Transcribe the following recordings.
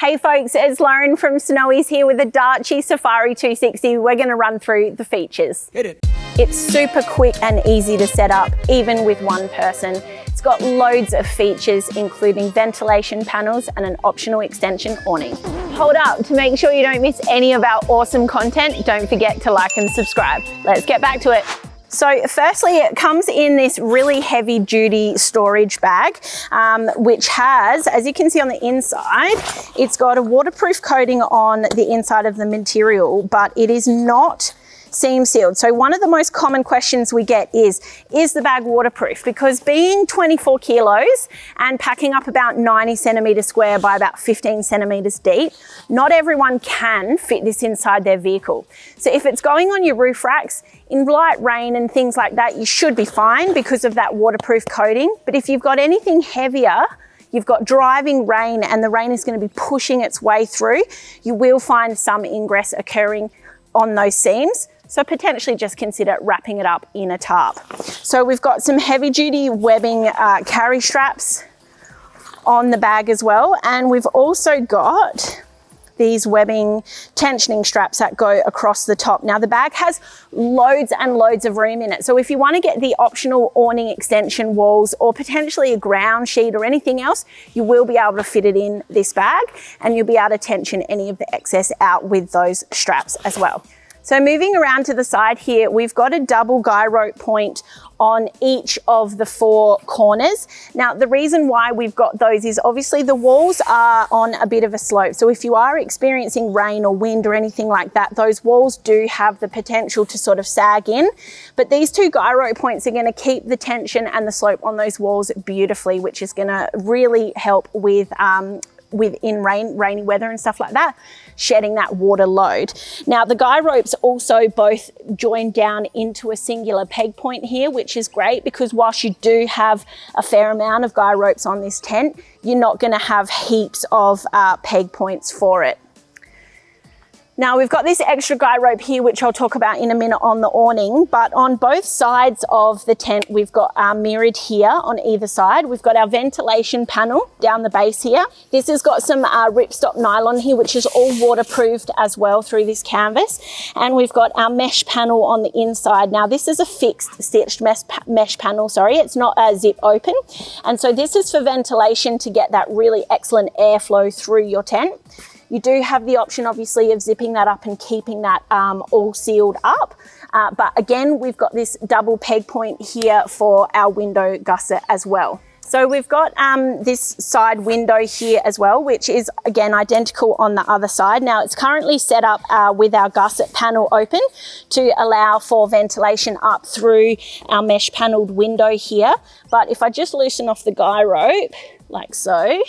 Hey folks, it's Lauren from Snowy's here with the Darche Safari 260. We're going to run through the features. Hit it. It's super quick and easy to set up, even with one person. It's got loads of features, including ventilation panels and an optional extension awning. Hold up, to make sure you don't miss any of our awesome content, don't forget to like and subscribe. Let's get back to it. So firstly, it comes in this really heavy duty storage bag, which has, as you can see on the inside, it's got a waterproof coating on the inside of the material, but it is not seam sealed. So one of the most common questions we get is the bag waterproof? Because being 24 kilos and packing up about 90 centimeters square by about 15 centimeters deep, not everyone can fit this inside their vehicle. So if it's going on your roof racks, in light rain and things like that, you should be fine because of that waterproof coating. But if you've got anything heavier, you've got driving rain and the rain is going to be pushing its way through, you will find some ingress occurring on those seams. So potentially just consider wrapping it up in a tarp. So we've got some heavy duty webbing carry straps on the bag as well. And we've also got these webbing tensioning straps that go across the top. Now the bag has loads and loads of room in it. So if you want to get the optional awning extension walls or potentially a ground sheet or anything else, you will be able to fit it in this bag and you'll be able to tension any of the excess out with those straps as well. So moving around to the side here, we've got a double guy rope point on each of the four corners. Now, the reason why we've got those is obviously the walls are on a bit of a slope. So if you are experiencing rain or wind or anything like that, those walls do have the potential to sort of sag in. But these two guy rope points are going to keep the tension and the slope on those walls beautifully, which is going to really help with rainy weather and stuff like that, shedding that water load. Now the guy ropes also both join down into a singular peg point here, which is great because whilst you do have a fair amount of guy ropes on this tent, you're not going to have heaps of peg points for it. Now we've got this extra guy rope here, which I'll talk about in a minute on the awning, but on both sides of the tent, we've got mirrored here on either side. We've got our ventilation panel down the base here. This has got some ripstop nylon here, which is all waterproofed as well through this canvas. And we've got our mesh panel on the inside. Now this is a fixed stitched mesh panel, sorry, it's not a zip open. And so this is for ventilation to get that really excellent airflow through your tent. You do have the option, obviously, of zipping that up and keeping that all sealed up. But again, we've got this double peg point here for our window gusset as well. So we've got this side window here as well, which is again identical on the other side. Now it's currently set up with our gusset panel open to allow for ventilation up through our mesh paneled window here. But if I just loosen off the guy rope like so,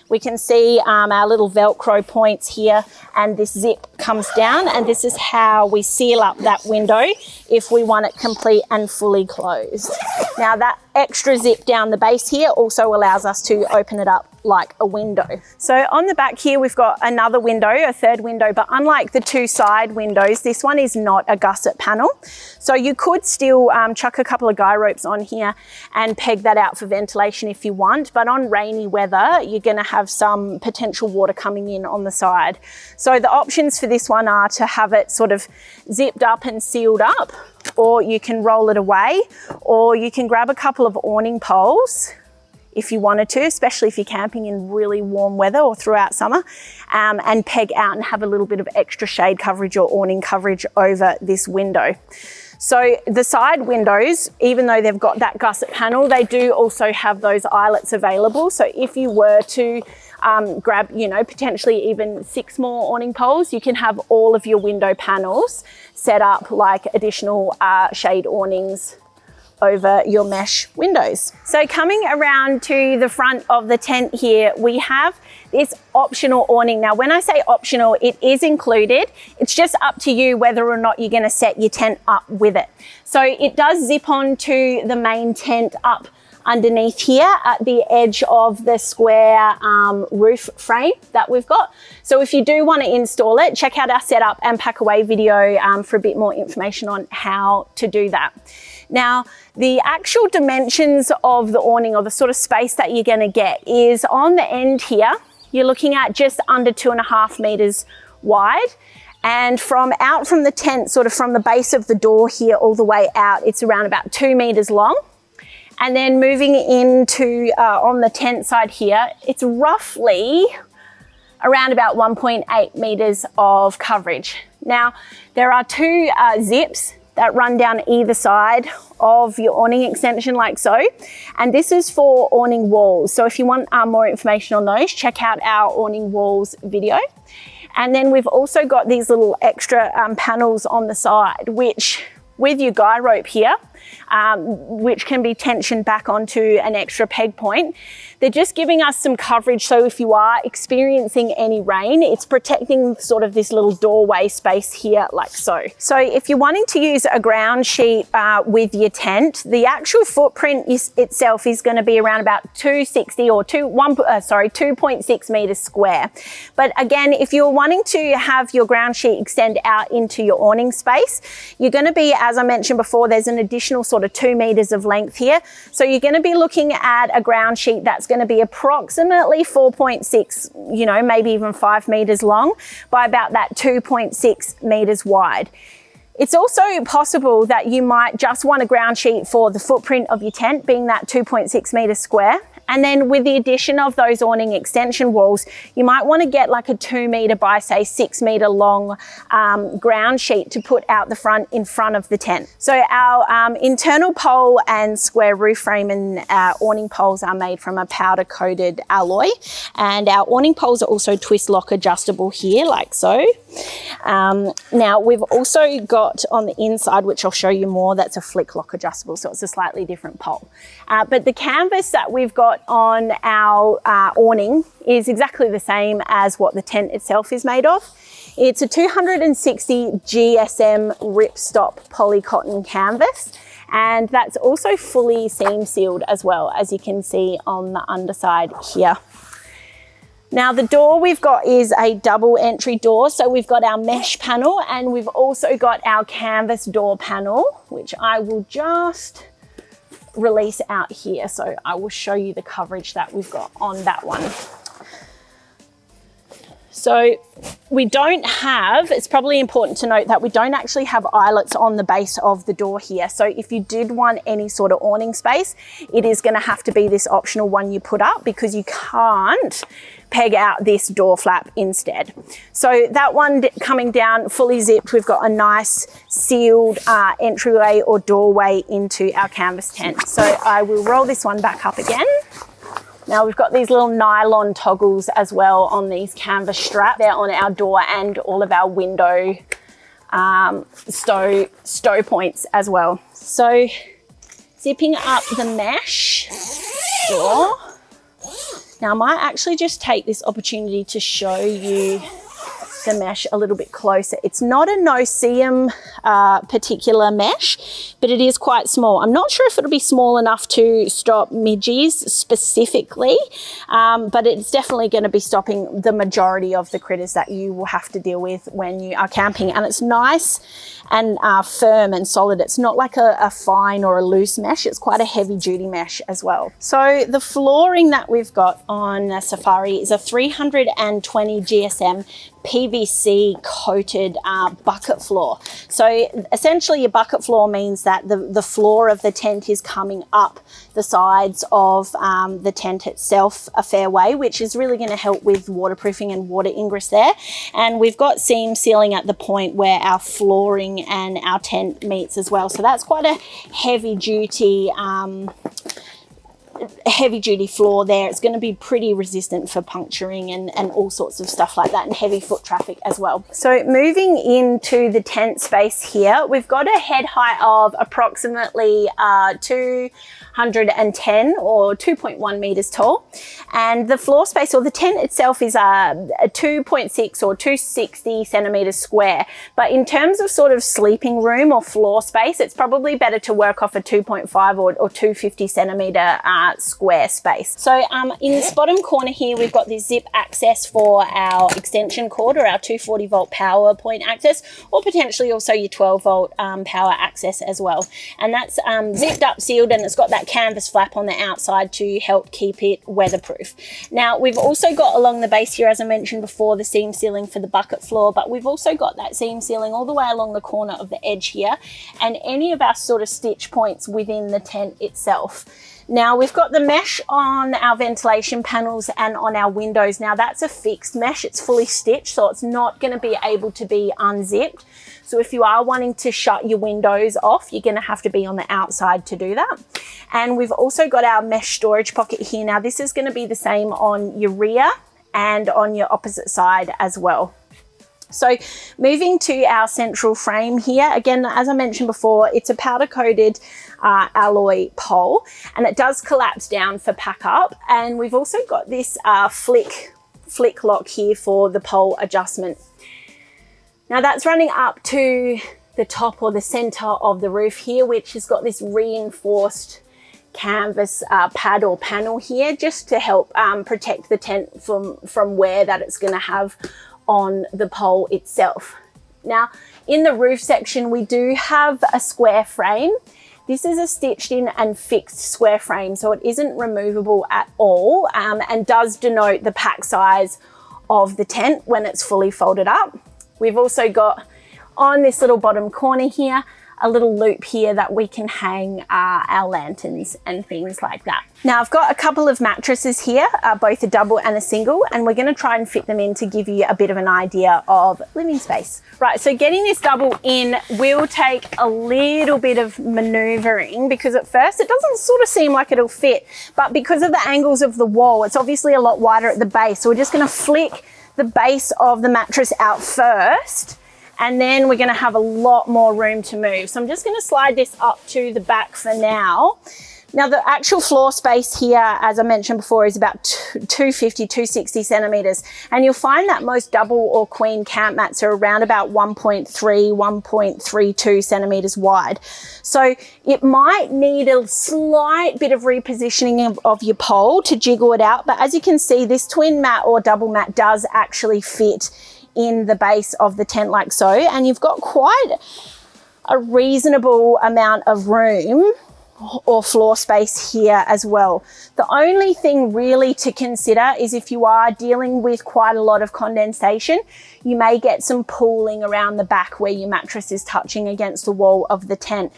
we can see our little Velcro points here and this zip comes down, and this is how we seal up that window if we want it complete and fully closed. Now that extra zip down the base here also allows us to open it up like a window. So on the back here, we've got another window, a third window, but unlike the two side windows, this one is not a gusset panel. So you could still chuck a couple of guy ropes on here and peg that out for ventilation if you want, but on rainy weather, you're gonna have some potential water coming in on the side. So the options for this one are to have it sort of zipped up and sealed up, or you can roll it away, or you can grab a couple of awning poles if you wanted to, especially if you're camping in really warm weather or throughout summer, and peg out and have a little bit of extra shade coverage or awning coverage over this window. So the side windows, even though they've got that gusset panel, they do also have those eyelets available. So if you were to grab, potentially even 6 more awning poles, you can have all of your window panels set up like additional shade awnings over your mesh windows. So coming around to the front of the tent here, we have this optional awning. Now, when I say optional, it is included. It's just up to you whether or not you're gonna set your tent up with it. So it does zip onto the main tent up underneath here at the edge of the square roof frame that we've got. So if you do want to install it, check out our setup and pack away video for a bit more information on how to do that. Now, the actual dimensions of the awning, or the sort of space that you're going to get, is on the end here. you're looking at just under 2.5 meters wide. And from the tent, sort of from the base of the door here all the way out, it's around about 2 meters long. And then moving into on the tent side here, it's roughly around about 1.8 meters of coverage. Now, there are two zips that run down either side of your awning extension like so. And this is for awning walls. So if you want more information on those, check out our awning walls video. And then we've also got these little extra panels on the side, which with your guy rope here, which can be tensioned back onto an extra peg point. They're just giving us some coverage, so if you are experiencing any rain, it's protecting sort of this little doorway space here like so. So if you're wanting to use a ground sheet with your tent, the actual footprint itself is going to be around about 260 or 2.6 meters square. But again, if you're wanting to have your ground sheet extend out into your awning space, you're going to be, as I mentioned before, there's an additional sort of 2 meters of length here. So you're going to be looking at a ground sheet that's going to be approximately 4.6, you know, maybe even 5 meters long by about that 2.6 meters wide. It's also possible that you might just want a ground sheet for the footprint of your tent, being that 2.6 meters square. And then with the addition of those awning extension walls, you might want to get like a 2 meter by say 6 meter long ground sheet to put out the front in front of the tent. So our internal pole and square roof frame and awning poles are made from a powder coated alloy. And our awning poles are also twist lock adjustable here like so. Now we've also got on the inside, which I'll show you more, that's a flick lock adjustable. So it's a slightly different pole. But the canvas that we've got on our awning is exactly the same as what the tent itself is made of. It's a 260 GSM ripstop polycotton canvas, and that's also fully seam sealed as well, as you can see on the underside here. Now the door we've got is a double entry door, so we've got our mesh panel and we've also got our canvas door panel, which I will just release out here. So I will show you the coverage that we've got on that one. So we don't have, it's probably important to note that we don't actually have eyelets on the base of the door here. So if you did want any sort of awning space, it is going to have to be this optional one you put up, because you can't peg out this door flap instead. So that one coming down fully zipped, we've got a nice sealed entryway or doorway into our canvas tent. So I will roll this one back up again. Now we've got these little nylon toggles as well on these canvas straps. They're on our door and all of our window stow points as well. So zipping up the mesh door. Now I might actually just take this opportunity to show you the mesh a little bit closer. It's not a no-seam particular mesh, but it is quite small. I'm not sure if it'll be small enough to stop midges specifically, but it's definitely going to be stopping the majority of the critters that you will have to deal with when you are camping. And it's nice and firm and solid. It's not like a fine or a loose mesh. It's quite a heavy duty mesh as well. So the flooring that we've got on the Safari is a 320 GSM PVC coated bucket floor. So essentially your bucket floor means that the floor of the tent is coming up the sides of the tent itself a fair way, which is really going to help with waterproofing and water ingress there. And we've got seam sealing at the point where our flooring and our tent meets as well. So that's quite a heavy duty floor there. It's going to be pretty resistant for puncturing and all sorts of stuff like that, and heavy foot traffic as well. So moving into the tent space here, we've got a head height of approximately 210 or 2.1 meters tall, and the floor space or the tent itself is a 2.6 or 260 centimeters square. But in terms of sort of sleeping room or floor space, it's probably better to work off a 2.5 or 250 centimeter square space. So in this bottom corner here, we've got this zip access for our extension cord or our 240 volt power point access, or potentially also your 12 volt power access as well. And that's zipped up, sealed, and it's got that canvas flap on the outside to help keep it weatherproof. Now we've also got along the base here, as I mentioned before, the seam sealing for the bucket floor, but we've also got that seam sealing all the way along the corner of the edge here and any of our sort of stitch points within the tent itself. Now we've got the mesh on our ventilation panels and on our windows. Now that's a fixed mesh, it's fully stitched, so it's not going to be able to be unzipped. So if you are wanting to shut your windows off, you're going to have to be on the outside to do that. And we've also got our mesh storage pocket here. Now this is going to be the same on your rear and on your opposite side as well. So moving to our central frame here, again, as I mentioned before, it's a powder coated alloy pole, and it does collapse down for pack up. And we've also got this flick lock here for the pole adjustment. Now that's running up to the top or the center of the roof here, which has got this reinforced canvas pad or panel here, just to help protect the tent from wear that it's going to have on the pole itself. Now in the roof section, we do have a square frame. This is a stitched in and fixed square frame, so it isn't removable at all, and does denote the pack size of the tent when it's fully folded up. We've also got on this little bottom corner here a little loop here that we can hang our lanterns and things like that. Now I've got a couple of mattresses here, both a double and a single, and we're going to try and fit them in to give you a bit of an idea of living space. Right, so getting this double in will take a little bit of maneuvering, because at first it doesn't sort of seem like it'll fit, but because of the angles of the wall, it's obviously a lot wider at the base. So we're just going to flick the base of the mattress out first, and then we're going to have a lot more room to move. So I'm just going to slide this up to the back for now. Now the actual floor space here, as I mentioned before, is about 250, 260 centimeters. And you'll find that most double or queen camp mats are around about 1.3, 1.32 centimeters wide. So it might need a slight bit of repositioning of your pole to jiggle it out. But as you can see, this twin mat or double mat does actually fit in the base of the tent like so, and you've got quite a reasonable amount of room or floor space here as well. The only thing really to consider is if you are dealing with quite a lot of condensation, you may get some pooling around the back where your mattress is touching against the wall of the tent.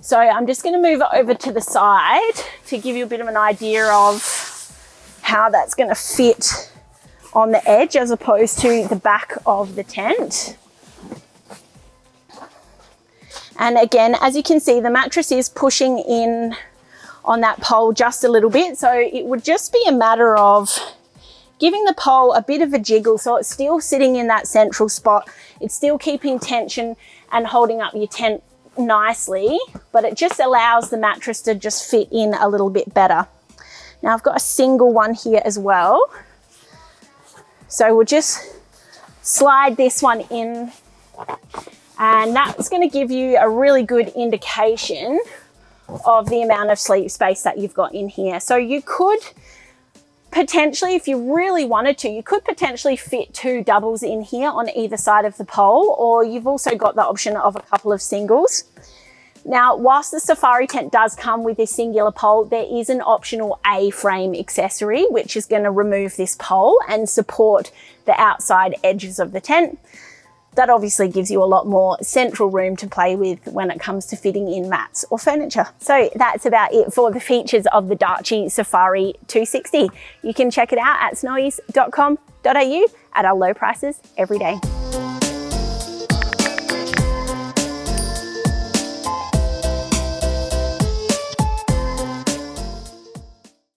So I'm just going to move it over to the side to give you a bit of an idea of how that's going to fit on the edge as opposed to the back of the tent. And again, as you can see, the mattress is pushing in on that pole just a little bit. So it would just be a matter of giving the pole a bit of a jiggle so it's still sitting in that central spot. It's still keeping tension and holding up your tent nicely, but it just allows the mattress to just fit in a little bit better. Now I've got a single one here as well. So we'll just slide this one in, and that's going to give you a really good indication of the amount of sleep space that you've got in here. So you could potentially, if you really wanted to, you could potentially fit 2 doubles in here on either side of the pole, or you've also got the option of a couple of singles. Now, whilst the safari tent does come with this singular pole, there is an optional A-frame accessory, which is going to remove this pole and support the outside edges of the tent. That obviously gives you a lot more central room to play with when it comes to fitting in mats or furniture. So that's about it for the features of the Darche Safari 260. You can check it out at snowies.com.au at our low prices every day.